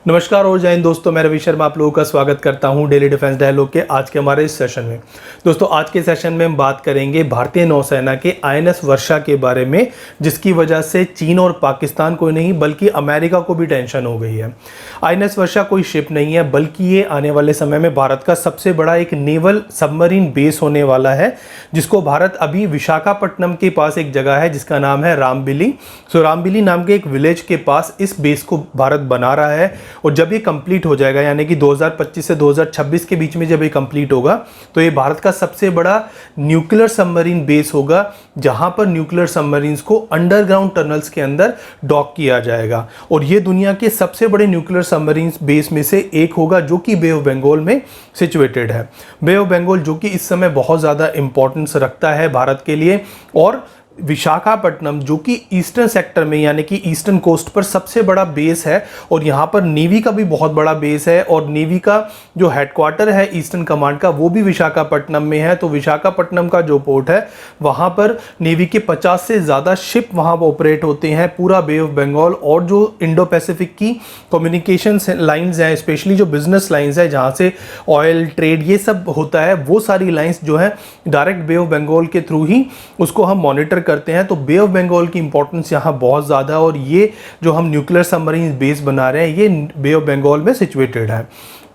नमस्कार और जय हिंद दोस्तों, मैं रवि शर्मा आप लोगों का स्वागत करता हूं डेली डिफेंस डायलॉग के आज के हमारे इस सेशन में। दोस्तों आज के सेशन में हम बात करेंगे भारतीय नौसेना के आईएनएस वर्षा के बारे में, जिसकी वजह से चीन और पाकिस्तान को नहीं बल्कि अमेरिका को भी टेंशन हो गई है। आईएनएस वर्षा कोई शिप नहीं है, बल्कि ये आने वाले समय में भारत का सबसे बड़ा एक नेवल सबमरीन बेस होने वाला है, जिसको भारत अभी विशाखापट्टनम के पास एक जगह है जिसका नाम है रामबिली। रामबिली नाम के एक विलेज के पास इस बेस को भारत बना रहा है। और जब ये कंप्लीट हो जाएगा, यानी कि 2025 से 2026 के बीच में जब ये कंप्लीट होगा, तो ये भारत का सबसे बड़ा न्यूक्लियर सबमरीन बेस होगा, जहां पर न्यूक्लियर सबमरीन्स को अंडरग्राउंड टनल्स के अंदर डॉक किया जाएगा। और ये दुनिया के सबसे बड़े न्यूक्लियर सबमरीन बेस में से एक होगा, जो कि बे ऑफ बंगाल में सिचुएटेड है। बे ऑफ बंगाल जो कि इस समय बहुत ज़्यादा इंपॉर्टेंस रखता है भारत के लिए, और विशाखापट्टनम जो कि ईस्टर्न सेक्टर में यानी कि ईस्टर्न कोस्ट पर सबसे बड़ा बेस है, और यहाँ पर नेवी का भी बहुत बड़ा बेस है। और नेवी का जो हेडक्वार्टर है ईस्टर्न कमांड का, वो भी विशाखापट्टनम में है। तो विशाखापट्टनम का जो पोर्ट है, वहाँ पर नेवी के 50 से ज़्यादा शिप वहाँ ऑपरेट होते हैं। पूरा बे ऑफ बंगाल और जो इंडो पैसिफिक की कम्युनिकेशन लाइन्स हैं, स्पेशली जो बिजनेस लाइन्स है जहाँ से ऑयल ट्रेड ये सब होता है, वो सारी लाइन्स जो है डायरेक्ट बे ऑफ बंगाल के थ्रू ही उसको हम मॉनिटर करते हैं। तो बे ऑफ बंगाल की इंपॉर्टेंस यहाँ बहुत ज़्यादा है, और ये जो हम न्यूक्लियर सबमरीन बेस बना रहे हैं, ये बे ऑफ बंगाल में सिचुएटेड है।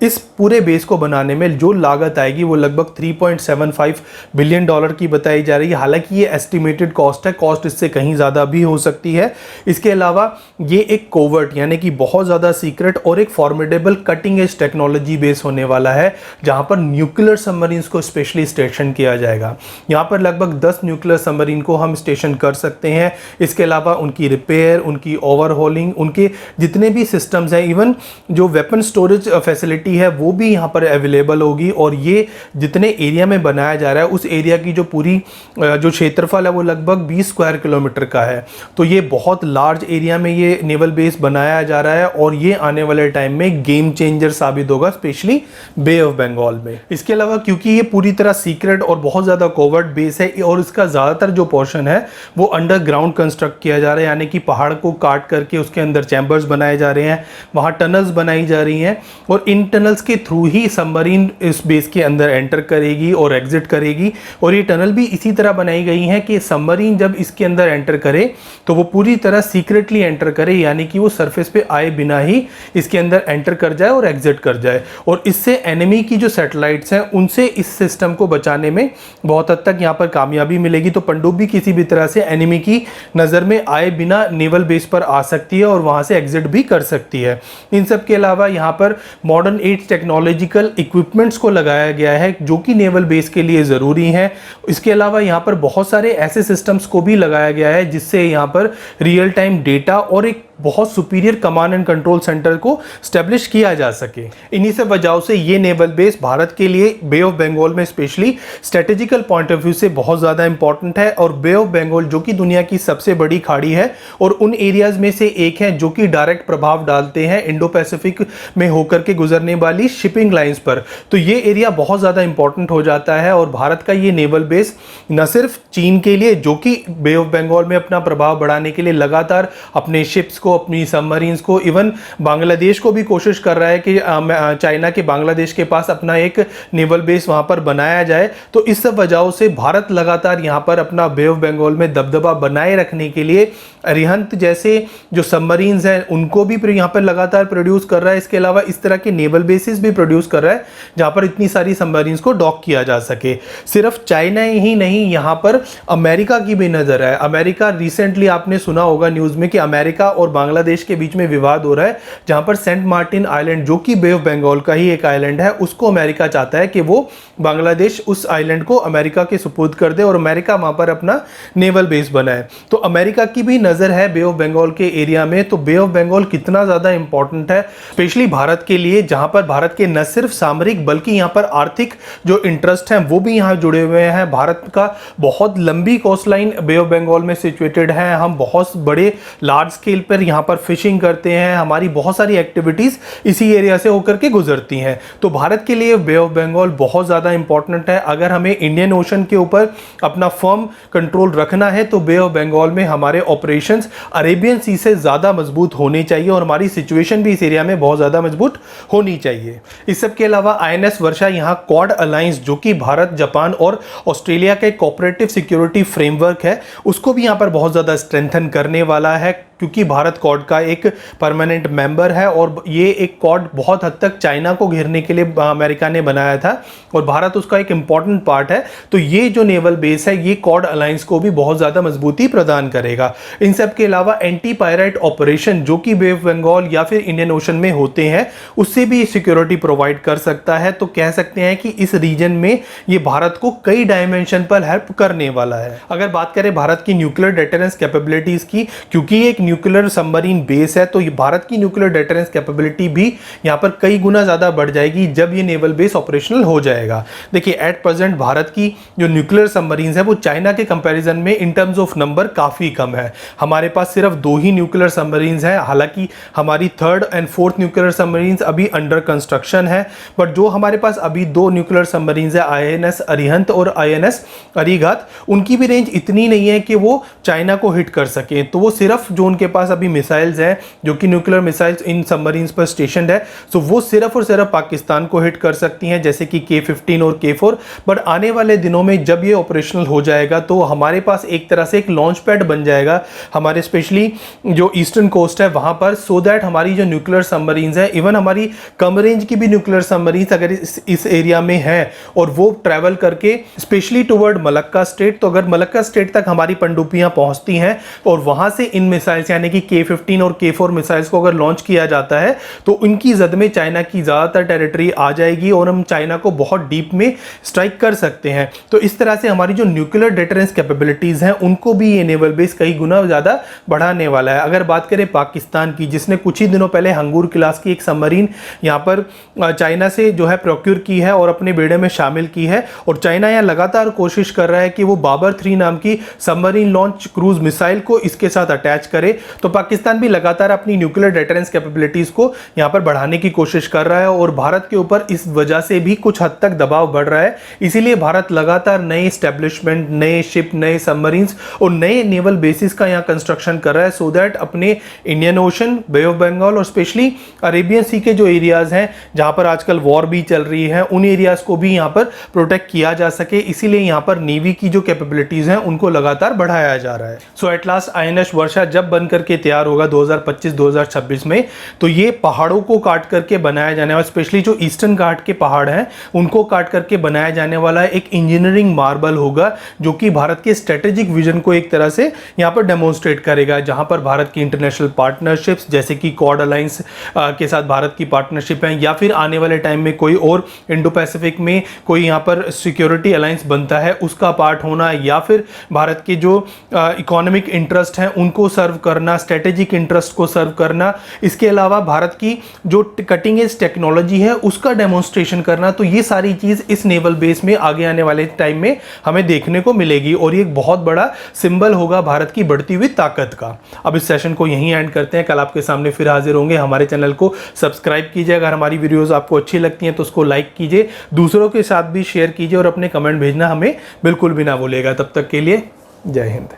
इस पूरे बेस को बनाने में जो लागत आएगी वो लगभग $3.75 बिलियन की बताई जा रही है। हालांकि ये एस्टिमेटेड कॉस्ट है, कॉस्ट इससे कहीं ज़्यादा भी हो सकती है। इसके अलावा ये एक कोवर्ट यानी कि बहुत ज़्यादा सीक्रेट और एक formidable cutting edge technology base होने वाला है, जहाँ पर न्यूक्लियर सबमरीन्स को स्पेशली स्टेशन किया जाएगा। यहाँ पर लगभग 10 न्यूक्लियर सबमरीन को हम स्टेशन कर सकते हैं। इसके अलावा उनकी रिपेयर, उनकी ओवरहॉलिंग, उनके जितने भी सिस्टम्स हैं, इवन जो वेपन स्टोरेज फैसिलिटी है वो भी यहां पर अवेलेबल होगी। और ये जितने एरिया में बनाया जा रहा है, उस एरिया की जो पूरी जो क्षेत्रफल है वो लगभग 20 स्क्वायर किलोमीटर का है। तो ये बहुत लार्ज एरिया में ये नेवल बेस बनाया जा रहा है, और ये आने वाले टाइम में गेम चेंजर साबित होगा, स्पेशली बे ऑफ बंगाल में। इसके अलावा क्योंकि ये पूरी तरह सीक्रेट और बहुत ज्यादा कोवर्ट बेस है, और इसका ज्यादातर जो पोर्शन है वो अंडरग्राउंड कंस्ट्रक्ट किया जा रहा है, यानी कि पहाड़ को काट करके उसके अंदर चैम्बर्स बनाए जा रहे हैं, वहां टनल्स बनाई जा रही हैं, और इन टनल्स के थ्रू ही सबमरीन इस बेस के अंदर एंटर करेगी और एग्जिट करेगी। और ये टनल भी इसी तरह बनाई गई हैं कि सबमरीन जब इसके अंदर एंटर करे तो वो पूरी तरह सीक्रेटली एंटर करे, यानी कि वो सरफेस पे आए बिना ही इसके अंदर एंटर कर जाए और एग्जिट कर जाए। और इससे एनिमी की जो सैटेलाइट्स हैं उनसे इस सिस्टम को बचाने में बहुत हद तक यहाँ पर कामयाबी मिलेगी। तो पनडुब्बी किसी भी तरह से एनिमी की नज़र में आए बिना नेवल बेस पर आ सकती है और वहाँ से एग्जिट भी कर सकती है। इन सब के अलावा यहाँ पर मॉडर्न एज टेक्नोलॉजिकल इक्विपमेंट्स को लगाया गया है, जो कि नेवल बेस के लिए ज़रूरी हैं। इसके अलावा यहाँ पर बहुत सारे ऐसे सिस्टम्स को भी लगाया गया है जिससे यहाँ पर रियल टाइम डेटा और एक बहुत superior command and control centre को स्टैब्लिश किया जा सके। इन्हीं सब वजहों से ये नेवल बेस भारत के लिए बे ऑफ बंगाल में specially strategical point of view से बहुत ज़्यादा इंपॉर्टेंट है। और बे ऑफ बंगाल जो कि दुनिया की सबसे बड़ी खाड़ी है और उन एरियाज में से एक है जो कि डायरेक्ट प्रभाव डालते हैं इंडो पैसिफिक में होकर के गुजरने वाली शिपिंग लाइंस पर। तो ये एरिया बहुत ज़्यादा इंपॉर्टेंट हो जाता है, और भारत का ये नेवल बेस न सिर्फ चीन के लिए, जो कि बे ऑफ बंगाल में अपना प्रभाव बढ़ाने के लिए लगातार अपने शिप्स को, अपनी सबमरीन्स को, इवन बांग्लादेश को भी कोशिश कर रहा है कि चाइना के बांग्लादेश के पास अपना एक नेवल बेस वहां पर बनाया जाए। तो इस सब वजहों से भारत लगातार यहां पर अपना बे ऑफ बंगाल में दबदबा बनाए रखने के लिए अरिहंत जैसे जो सबमरीन्स हैं उनको भी यहां पर लगातार प्रोड्यूस कर रहा है। इसके अलावा इस तरह के नेवल बेसिस भी प्रोड्यूस कर रहा है जहां पर इतनी सारी सबमरीन्स को डॉक किया जा सके। सिर्फ चाइना ही नहीं, यहां पर अमेरिका की भी नजर है। अमेरिका रिसेंटली आपने सुना होगा न्यूज में कि अमेरिका और बांग्लादेश के बीच में विवाद हो रहा है, जहां पर सेंट मार्टिन आइलैंड जो कि बे ऑफ बंगाल का ही एक आइलैंड है, उसको अमेरिका चाहता है कि वो बांग्लादेश उस आइलैंड को अमेरिका के सुपुर्द कर दे और अमेरिका वहां पर अपना नेवल बेस बनाए। तो अमेरिका की भी नजर है बे ऑफ बंगाल के एरिया में। तो बे ऑफ बंगाल कितना ज्यादा इंपॉर्टेंट है स्पेशली भारत के लिए, जहां पर भारत के न सिर्फ सामरिक बल्कि यहां पर आर्थिक जो इंटरेस्ट हैं वो भी यहां जुड़े हुए हैं। भारत का बहुत लंबी coast line Bay of Bengal में सिचुएटेड है। हम बहुत बड़े लार्ज स्केल पर यहाँ पर फिशिंग करते हैं, हमारी बहुत सारी एक्टिविटीज़ इसी एरिया से होकर के गुजरती हैं। तो भारत के लिए बे ऑफ बंगाल बहुत ज़्यादा इंपॉर्टेंट है। अगर हमें इंडियन ओशन के ऊपर अपना फर्म कंट्रोल रखना है तो बे ऑफ बंगाल में हमारे ऑपरेशंस अरेबियन सी से ज़्यादा मजबूत होने चाहिए और हमारी सिचुएशन भी इस एरिया में बहुत ज़्यादा मजबूत होनी चाहिए। इस सब के अलावा INS वर्षा यहाँ क्वाड अलायंस, जो कि भारत, जापान और ऑस्ट्रेलिया का एक कोऑपरेटिव सिक्योरिटी फ्रेमवर्क है, उसको भी यहाँ पर बहुत ज़्यादा स्ट्रेंथन करने वाला है, क्योंकि भारत क्वाड का एक परमानेंट मेंबर है और ये एक क्वाड बहुत हद तक चाइना को घेरने के लिए अमेरिका ने बनाया था और भारत उसका एक इंपॉर्टेंट पार्ट है। तो ये जो नेवल बेस है ये क्वाड अलायंस को भी बहुत ज़्यादा मजबूती प्रदान करेगा। इन सब के अलावा एंटी पायरेट ऑपरेशन जो कि बे ऑफ बंगाल या फिर इंडियन ओशन में होते हैं उससे भी सिक्योरिटी प्रोवाइड कर सकता है। तो कह सकते हैं कि इस रीजन में ये भारत को कई डायमेंशन पर हेल्प करने वाला है। अगर बात करें भारत की न्यूक्लियर डिटरेंस कैपेबिलिटीज की, क्योंकि एक न्यूक्लियर सबमरीन बेस है तो ये भारत की न्यूक्लियर डिटरेंस कैपेबिलिटी भी यहाँ पर कई गुना ज़्यादा बढ़ जाएगी जब ये नेवल बेस ऑपरेशनल हो जाएगा। देखिए एट प्रेजेंट भारत की जो न्यूक्लियर सबमरीन्स है वो चाइना के कंपैरिजन में इन टर्म्स ऑफ नंबर काफ़ी कम है। हमारे पास सिर्फ 2 ही न्यूक्लियर सबमरीन्स हैं, हालांकि हमारी 3rd और 4th न्यूक्लियर सबमरीन्स अभी अंडर कंस्ट्रक्शन है। बट जो हमारे पास अभी 2 न्यूक्लियर सबमरीन्स है, INS अरिहंत और INS अरिघात, उनकी भी रेंज इतनी नहीं है कि वो चाइना को हिट कर सके। तो वो सिर्फ जो उनके पास अभी मिसाइल्स हैं जो कि न्यूक्लियर मिसाइल्स इन सबमरीन्स पर स्टेशनड है, सो वो सिर्फ और सिर्फ पाकिस्तान को हिट कर सकती हैं, जैसे कि K-15 और K-4। बट आने वाले दिनों में जब ये ऑपरेशनल हो जाएगा तो हमारे पास एक तरह से एक लॉन्च पैड बन जाएगा हमारे स्पेशली जो ईस्टर्न कोस्ट है वहां पर, सो दैट हमारी जो न्यूक्लियर सबमरीन्स है, इवन हमारी कम रेंज की भी न्यूक्लियर सबमरीन्स अगर इस एरिया में है और वो ट्रैवल करके स्पेशली टुवर्ड मलक्का स्टेट, तो अगर मलक्का स्टेट तक हमारी पनडुब्बियां पहुंचती हैं और वहां से इन मिसाइल्स यानी कि K-15 और K-4 मिसाइल्स को अगर लॉन्च किया जाता है तो इनकी जद में चाइना की ज़्यादातर टेरिटरी आ जाएगी और हम चाइना को बहुत डीप में स्ट्राइक कर सकते हैं। तो इस तरह से हमारी जो न्यूक्लियर डिटरेंस कैपेबिलिटीज़ हैं उनको भी ये नेवल बेस कई गुना ज़्यादा बढ़ाने वाला है। अगर बात करें पाकिस्तान की, जिसने कुछ ही दिनों पहले हंगूर क्लास की एक सबमरीन यहाँ पर चाइना से जो है प्रोक्योर की है और अपने बेड़े में शामिल की है, और चाइना यहाँ लगातार कोशिश कर रहा है कि वो बाबर 3 नाम की सबमरीन लॉन्च क्रूज मिसाइल को इसके साथ अटैच करे। तो पाकिस्तान भी लगातार अपनी न्यूक्लियर डिटरेंस कैपेबिलिटीज़ को यहाँ पर बढ़ाने की कोशिश कर रहा है और भारत के ऊपर इस वजह से भी कुछ हद तक दबाव बढ़ रहा है। इसीलिए भारत लगातार नए एस्टेब्लिशमेंट, नए शिप, नए सबमरीन्स और नए नेवल बेसिस का यहाँ कंस्ट्रक्शन कर रहा है, सो दैट अपने Indian Ocean, Bay of Bengal और स्पेशली अरेबियन सी के जो एरियाज हैं जहाँ पर आजकल वॉर भी चल रही है, उन एरियाज को भी यहाँ पर प्रोटेक्ट किया जा सके। इसीलिए यहाँ पर नेवी की जो कैपेबिलिटीज हैं उनको लगातार बढ़ाया जा रहा है। सो एट लास्ट INS वर्षा जब बनकर के तैयार होगा 2025-2026 में, तो ये पहाड़ों को काट करके बनाया जाने वाला, स्पेशली जो ईस्टर्न घाट के पहाड़ हैं उनको काट करके बनाया जाने वाला एक इंजीनियरिंग मार्बल होगा जो कि भारत के स्ट्रेटेजिक विजन को एक तरह से यहाँ पर डेमोन्स्ट्रेट करेगा, जहाँ पर भारत की इंटरनेशनल पार्टनरशिप्स जैसे कि क्वाड अलायंस के साथ भारत की पार्टनरशिप है, या फिर आने वाले टाइम में कोई और इंडो पैसिफिक में कोई यहाँ पर सिक्योरिटी अलायंस बनता है उसका पार्ट होना, या फिर भारत के जो इकोनॉमिक इंटरेस्ट हैं उनको सर्व करना, स्ट्रेटेजिक इंटरेस्ट को सर्व करना, इसके अलावा भारत की जो कटिंग एज टेक्नोलॉजी है उसका डेमोन्स्ट्रेशन करना। तो ये सारी चीज़ इस नेवल बेस में आगे आने वाले टाइम में हमें देखने को मिलेगी और ये एक बहुत बड़ा सिंबल होगा भारत की बढ़ती हुई ताकत का। अब इस सेशन को यहीं एंड करते हैं, कल आपके सामने फिर हाजिर होंगे। हमारे चैनल को सब्सक्राइब कीजिए, अगर हमारी वीडियोस आपको अच्छी लगती हैं तो उसको लाइक कीजिए, दूसरों के साथ भी शेयर कीजिए और अपने कमेंट भेजना हमें बिल्कुल भी ना भूलिएगा। तब तक के लिए जय हिंद।